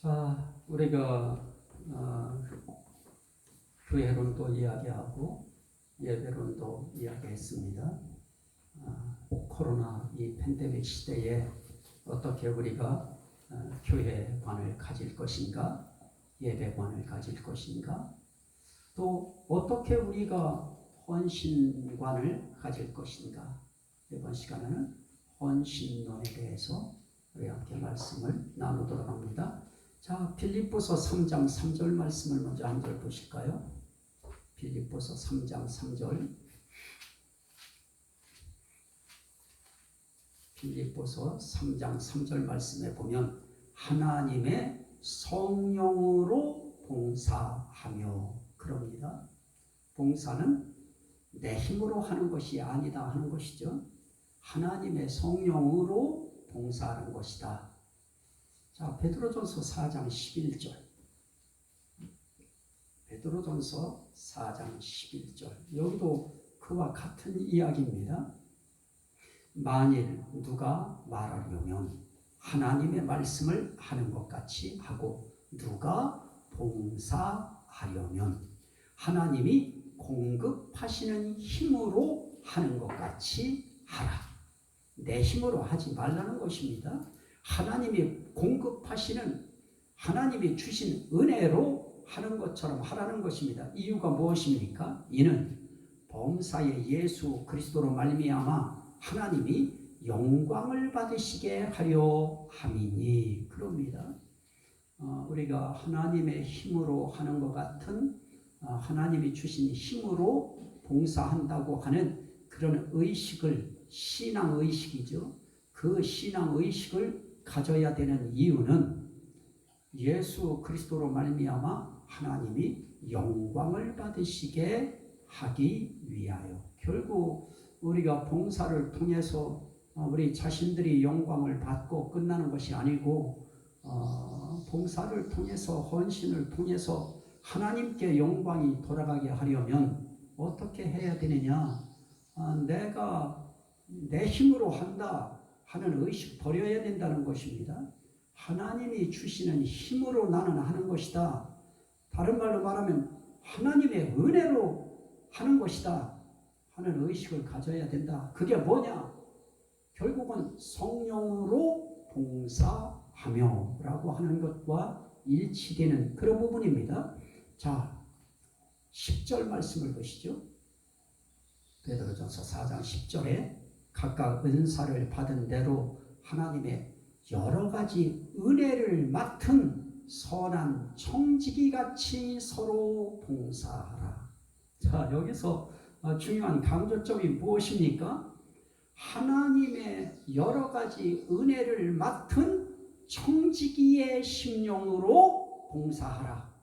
자, 우리가 교회론도 이야기하고 예배론도 이야기했습니다. 코로나 이 팬데믹 시대에 어떻게 우리가 교회관을 가질 것인가, 예배관을 가질 것인가, 또 어떻게 우리가 헌신관을 가질 것인가. 이번 시간에는 헌신론에 대해서 우리 함께 말씀을 나누도록 합니다. 자, 빌립보서 3장 3절 말씀을 먼저 한 절 보실까요? 빌립보서 3장 3절. 빌립보서 3장 3절 말씀에 보면 하나님의 성령으로 봉사하며 그럽니다. 봉사는 내 힘으로 하는 것이 아니다 하는 것이죠. 하나님의 성령으로 봉사하는 것이다. 자, 베드로전서 4장 11절. 베드로전서 4장 11절. 여기도 그와 같은 이야기입니다. 만일 누가 말하려면 하나님의 말씀을 하는 것 같이 하고 누가 봉사하려면 하나님이 공급하시는 힘으로 하는 것 같이 하라. 내 힘으로 하지 말라는 것입니다. 하나님이 공급하시는, 하나님이 주신 은혜로 하는 것처럼 하라는 것입니다. 이유가 무엇입니까? 이는 범사의 예수 그리스도로 말미암아 하나님이 영광을 받으시게 하려 함이니 그럽니다. 우리가 하나님의 힘으로 하는 것 같은 하나님이 주신 힘으로 봉사한다고 하는 그런 의식을, 신앙의식이죠. 그 신앙의식을 가져야 되는 이유는 예수 그리스도로 말미암아 하나님이 영광을 받으시게 하기 위하여. 결국 우리가 봉사를 통해서 우리 자신들이 영광을 받고 끝나는 것이 아니고 봉사를 통해서, 헌신을 통해서 하나님께 영광이 돌아가게 하려면 어떻게 해야 되느냐? 내가 내 힘으로 한다 하는 의식 버려야 된다는 것입니다. 하나님이 주시는 힘으로 나는 하는 것이다. 다른 말로 말하면 하나님의 은혜로 하는 것이다 하는 의식을 가져야 된다. 그게 뭐냐? 결국은 성령으로 봉사하며 라고 하는 것과 일치되는 그런 부분입니다. 자, 10절 말씀을 보시죠. 베드로전서 4장 10절에 각각 은사를 받은 대로 하나님의 여러 가지 은혜를 맡은 선한 청지기같이 서로 봉사하라. 자, 여기서 중요한 강조점이 무엇입니까? 하나님의 여러 가지 은혜를 맡은 청지기의 심령으로 봉사하라.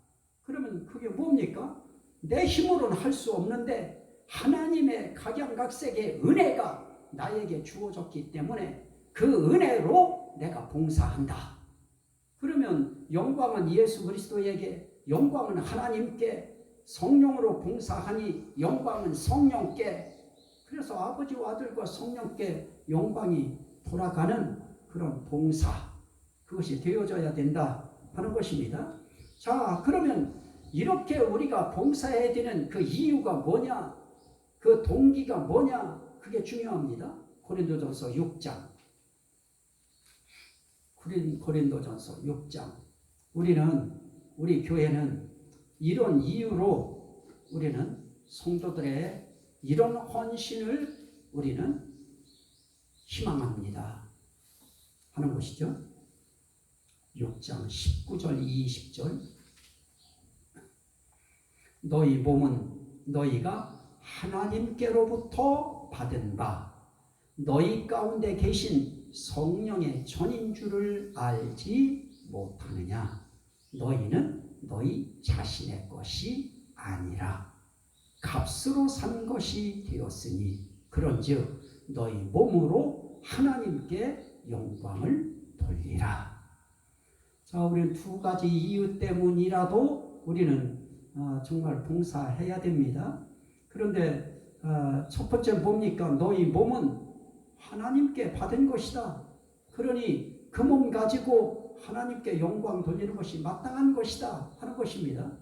그러면 그게 뭡니까? 내 힘으로는 할 수 없는데 하나님의 각양각색의 은혜가 나에게 주어졌기 때문에 그 은혜로 내가 봉사한다. 그러면 영광은 예수 그리스도에게, 영광은 하나님께, 성령으로 봉사하니 영광은 성령께, 그래서 아버지와 아들과 성령께 영광이 돌아가는 그런 봉사, 그것이 되어져야 된다 하는 것입니다. 자, 그러면 이렇게 우리가 봉사해야 되는 그 이유가 뭐냐? 그 동기가 뭐냐? 그게 중요합니다. 고린도전서 6장. 고린도전서 6장. 우리 교회는 이런 이유로 우리는 성도들의 이런 헌신을 우리는 희망합니다 하는 것이죠. 6장 19절 20절. 너희 몸은 너희가 하나님께로부터 받은 바 너희 가운데 계신 성령의 전인 줄을 알지 못하느냐? 너희는 너희 자신의 것이 아니라 값으로 산 것이 되었으니 그런즉 너희 몸으로 하나님께 영광을 돌리라. 자, 우리는 두 가지 이유 때문이라도 우리는 정말 봉사해야 됩니다. 그런데 첫 번째 뭡니까? 너희 몸은 하나님께 받은 것이다. 그러니 그 몸 가지고 하나님께 영광 돌리는 것이 마땅한 것이다 하는 것입니다.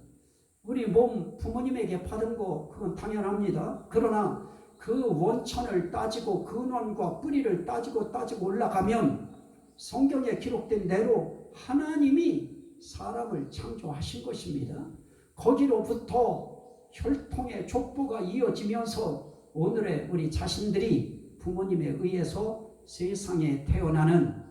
우리 몸 부모님에게 받은 거 그건 당연합니다. 그러나 그 원천을 따지고 근원과 뿌리를 따지고 올라가면 성경에 기록된 대로 하나님이 사람을 창조하신 것입니다. 거기로부터 혈통의 족보가 이어지면서 오늘의 우리 자신들이 부모님에 의해서 세상에 태어나는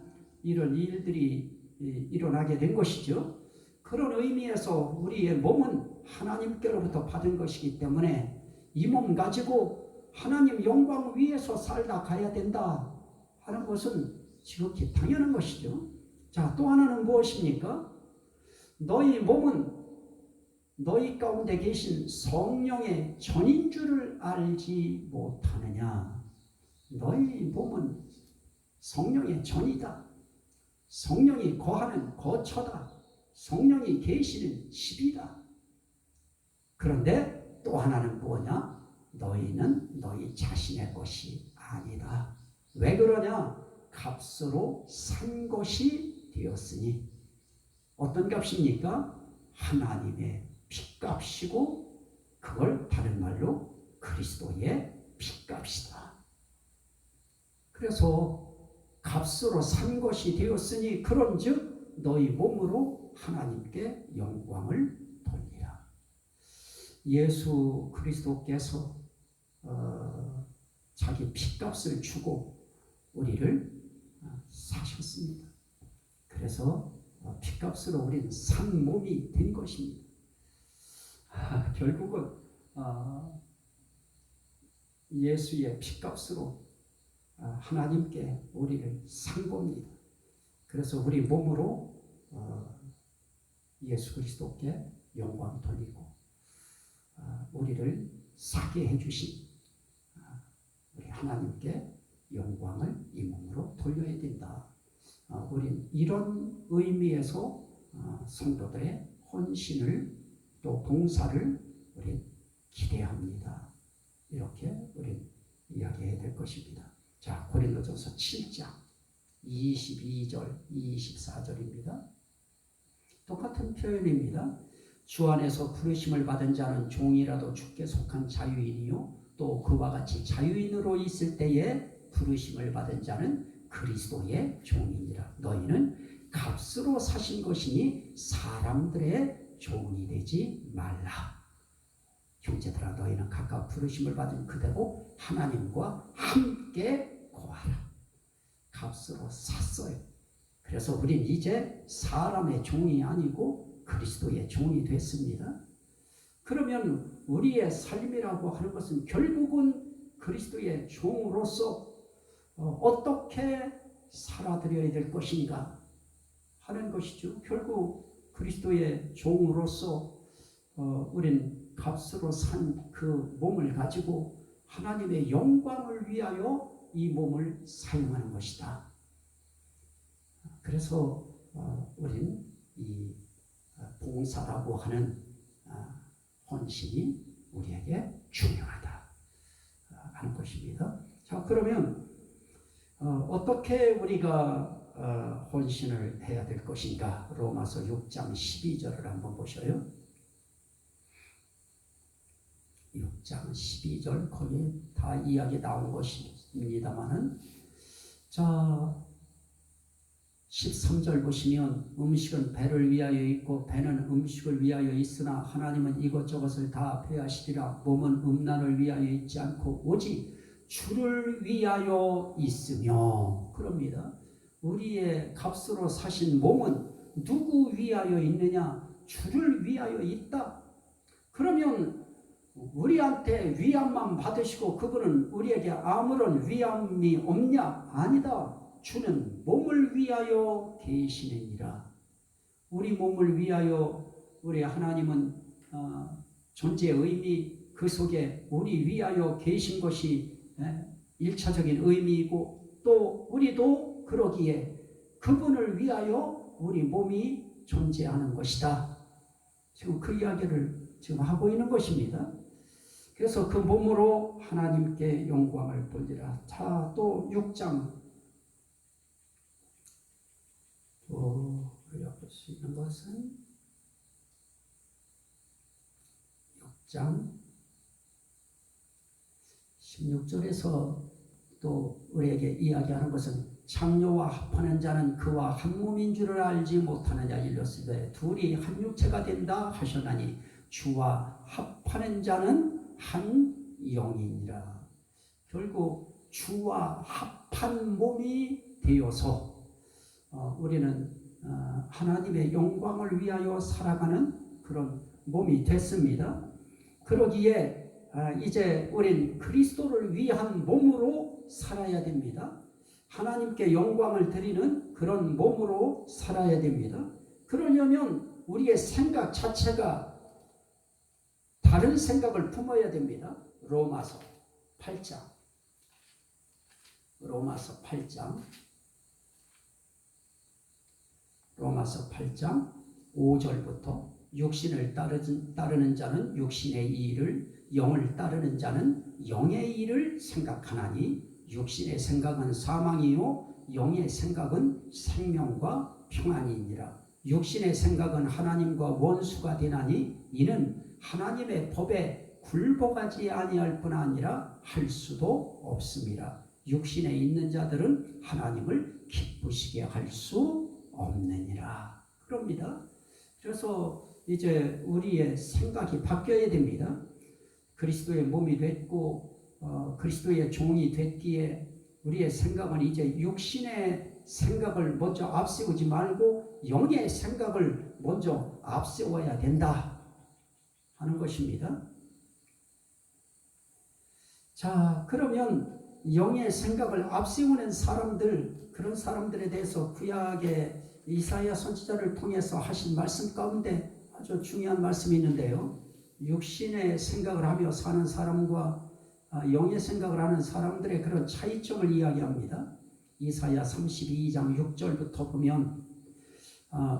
이런 일들이 일어나게 된 것이죠. 그런 의미에서 우리의 몸은 하나님께로부터 받은 것이기 때문에 이 몸 가지고 하나님 영광 위에서 살다 가야 된다 하는 것은 지극히 당연한 것이죠. 자, 또 하나는 무엇입니까? 너희 몸은 너희 가운데 계신 성령의 전인 줄을 알지 못하느냐. 너희 몸은 성령의 전이다. 성령이 거하는 거처다. 성령이 계시는 집이다. 그런데 또 하나는 뭐냐? 너희는 너희 자신의 것이 아니다. 왜 그러냐? 값으로 산 것이 되었으니. 어떤 값입니까? 하나님의 핏값이고 그걸 다른 말로 그리스도의 핏값이다. 그래서 값으로 산 것이 되었으니 그런즉 너희 몸으로 하나님께 영광을 돌리라. 예수 그리스도께서 자기 핏값을 주고 우리를 사셨습니다. 그래서 핏값으로 우리는 산 몸이 된 것입니다. 결국은 예수의 핏값으로 하나님께 우리를 산 겁니다. 그래서 우리 몸으로 예수 그리스도께 영광 돌리고 우리를 사게 해주신 우리 하나님께 영광을 이 몸으로 돌려야 된다. 우린 이런 의미에서 성도들의 헌신을 또 봉사를 우린 기대합니다. 이렇게 우린 이야기해야 될 것입니다. 자, 고린도전서 7장 22절, 24절입니다. 똑같은 표현입니다. 주 안에서 부르심을 받은 자는 종이라도 주께 속한 자유인이요 또 그와 같이 자유인으로 있을 때에 부르심을 받은 자는 그리스도의 종이니라. 너희는 값으로 사신 것이니 사람들의 종이 되지 말라. 형제들아, 너희는 각각 부르심을 받은 그대로 하나님과 함께 거하라. 값으로 샀어요. 그래서 우린 이제 사람의 종이 아니고 그리스도의 종이 됐습니다. 그러면 우리의 삶이라고 하는 것은 결국은 그리스도의 종으로서 어떻게 살아드려야 될 것인가 하는 것이죠. 결국 그리스도의 종으로서 우린 값으로 산 그 몸을 가지고 하나님의 영광을 위하여 이 몸을 사용하는 것이다. 그래서 우린 이 봉사라고 하는 헌신이 우리에게 중요하다 하는 것입니다. 자, 그러면 어떻게 우리가 헌신을 해야 될 것인가? 로마서 6장 12절을 한번 보셔요. 6장 12절 거기 다 이야기 나온 것입니다만은, 자 13절 보시면 음식은 배를 위하여 있고 배는 음식을 위하여 있으나 하나님은 이것저것을 다 배하시리라. 몸은 음란을 위하여 있지 않고 오직 주를 위하여 있으며. 그럽니다. 우리의 값으로 사신 몸은 누구 위하여 있느냐? 주를 위하여 있다. 그러면 우리한테 위안만 받으시고 그분은 우리에게 아무런 위안이 없냐? 아니다. 주는 몸을 위하여 계시느니라. 우리 몸을 위하여 우리 하나님은 존재의 의미 그 속에 우리 위하여 계신 것이 일차적인 의미이고 또 우리도 그러기에 그분을 위하여 우리 몸이 존재하는 것이다. 지금 그 이야기를 지금 하고 있는 것입니다. 그래서 그 몸으로 하나님께 영광을 돌리라. 자, 또 6장 수 있는 것은 6장 16절에서 또 우리에게 이야기하는 것은 창녀와 합하는 자는 그와 한 몸인 줄을 알지 못하느냐 일렀으되 둘이 한 육체가 된다 하셨나니 주와 합하는 자는 한 영이니라. 결국 주와 합한 몸이 되어서 우리는 하나님의 영광을 위하여 살아가는 그런 몸이 됐습니다. 그러기에 이제 우린 그리스도를 위한 몸으로 살아야 됩니다. 하나님께 영광을 드리는 그런 몸으로 살아야 됩니다. 그러려면 우리의 생각 자체가 다른 생각을 품어야 됩니다. 로마서 8장 5절부터 육신을 따르는 자는 육신의 일을, 영을 따르는 자는 영의 일을 생각하나니 육신의 생각은 사망이요 영의 생각은 생명과 평안이니라. 육신의 생각은 하나님과 원수가 되나니 이는 하나님의 법에 굴복하지 아니할 뿐 아니라 할 수도 없습니다. 육신에 있는 자들은 하나님을 기쁘시게 할 수 없느니라. 그럽니다. 그래서 이제 우리의 생각이 바뀌어야 됩니다. 그리스도의 몸이 됐고 그리스도의 종이 됐기에 우리의 생각은 이제 육신의 생각을 먼저 앞세우지 말고 영의 생각을 먼저 앞세워야 된다 하는 것입니다. 자, 그러면 영의 생각을 앞세우는 사람들, 그런 사람들에 대해서 구약의 이사야 선지자를 통해서 하신 말씀 가운데 아주 중요한 말씀이 있는데요. 육신의 생각을 하며 사는 사람과 영의 생각을 하는 사람들의 그런 차이점을 이야기합니다. 이사야 32장 6절부터 보면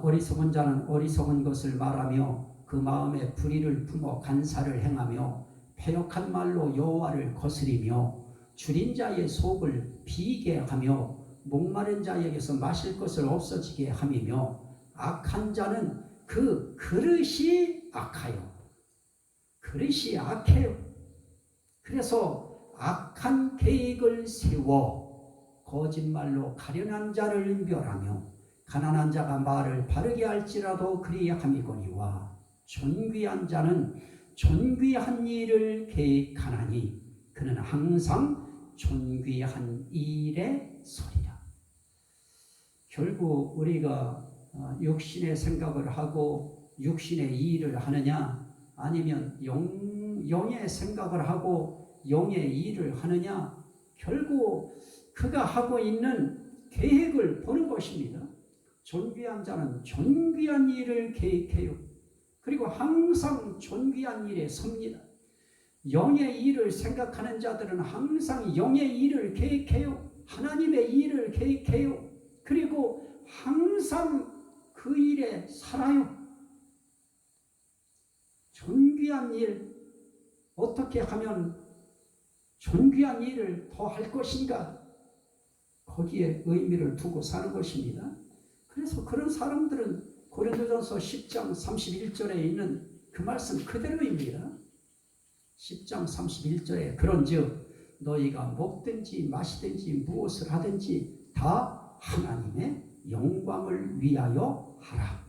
어리석은 자는 어리석은 것을 말하며 그 마음에 불의를 품어 간사를 행하며 패역한 말로 여호와를 거스리며 줄인 자의 속을 비게 하며 목마른 자에게서 마실 것을 없어지게 함이며 악한 자는 그 그릇이 악하여 그릇이 악해요. 그래서 악한 계획을 세워 거짓말로 가련한 자를 멸하며 가난한 자가 말을 바르게 할지라도 그리함이거니와 존귀한 자는 존귀한 일을 계획하나니 그는 항상 존귀한 일에 서리라. 결국 우리가 육신의 생각을 하고 육신의 일을 하느냐 아니면 영의 생각을 하고 영의 일을 하느냐, 결국 그가 하고 있는 계획을 보는 것입니다. 존귀한 자는 존귀한 일을 계획해요. 그리고 항상 존귀한 일에 섭니다. 영의 일을 생각하는 자들은 항상 영의 일을 계획해요. 하나님의 일을 계획해요. 그리고 항상 그 일에 살아요. 존귀한 일, 어떻게 하면 존귀한 일을 더 할 것인가? 거기에 의미를 두고 사는 것입니다. 그래서 그런 사람들은 고린도전서 10장 31절에 있는 그 말씀 그대로입니다. 10장 31절에 그런즉 너희가 먹든지 마시든지 무엇을 하든지 다 하나님의 영광을 위하여 하라.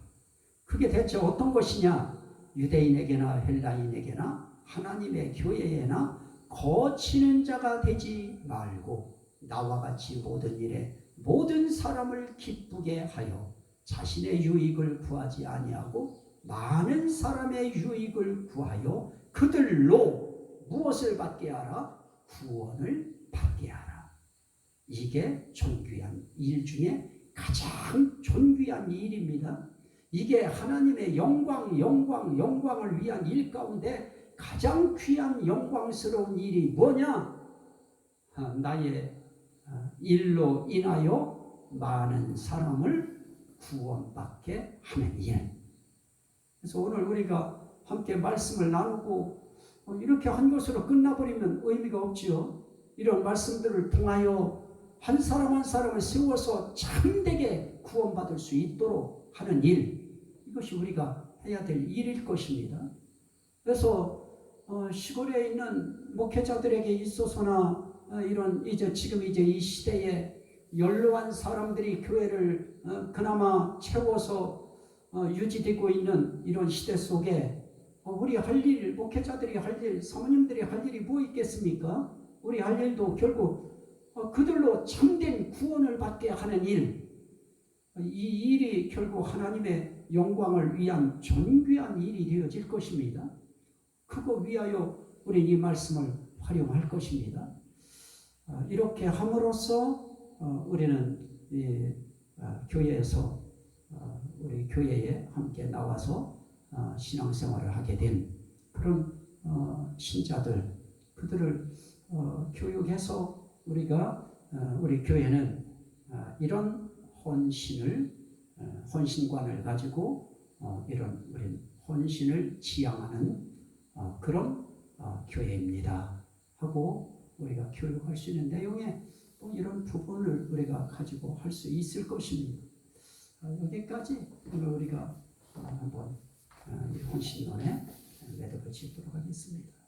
그게 대체 어떤 것이냐? 유대인에게나 헬라인에게나 하나님의 교회에나 거치는 자가 되지 말고 나와 같이 모든 일에 모든 사람을 기쁘게 하여 자신의 유익을 구하지 아니하고 많은 사람의 유익을 구하여 그들로 무엇을 받게 하라? 구원을 받게 하라. 이게 존귀한 일 중에 가장 존귀한 일입니다. 이게 하나님의 영광을 위한 일 가운데 가장 귀한 영광스러운 일이 뭐냐? 나의 일로 인하여 많은 사람을 구원받게 하는 일. 그래서 오늘 우리가 함께 말씀을 나누고 이렇게 한 것으로 끝나버리면 의미가 없지요. 이런 말씀들을 통하여 한 사람 한 사람을 세워서 참되게 구원받을 수 있도록 하는 일, 이것이 우리가 해야 될 일일 것입니다. 그래서 시골에 있는 목회자들에게 있어서나 이런 지금 이 시대에 연로한 사람들이 교회를 그나마 채워서 유지되고 있는 이런 시대 속에 우리 할 일, 목회자들이 할 일, 사모님들이 할 일이 뭐 있겠습니까? 우리 할 일도 결국 그들로 참된 구원을 받게 하는 일, 이 일이 결국 하나님의 영광을 위한 존귀한 일이 되어질 것입니다. 그거 위하여 우리 이 말씀을 활용할 것입니다. 이렇게 함으로써 우리는 교회에서 우리 교회에 함께 나와서 신앙생활을 하게 된 그런 신자들, 그들을 교육해서 우리가 우리 교회는 이런 헌신관을 가지고 이런 우리 헌신을 지향하는 그런 교회입니다 하고 우리가 교육할 수 있는 내용의 이런 부분을 우리가 가지고 할 수 있을 것입니다. 여기까지 오늘 우리가 한번 헌신론에 매듭을 짓도록 하겠습니다.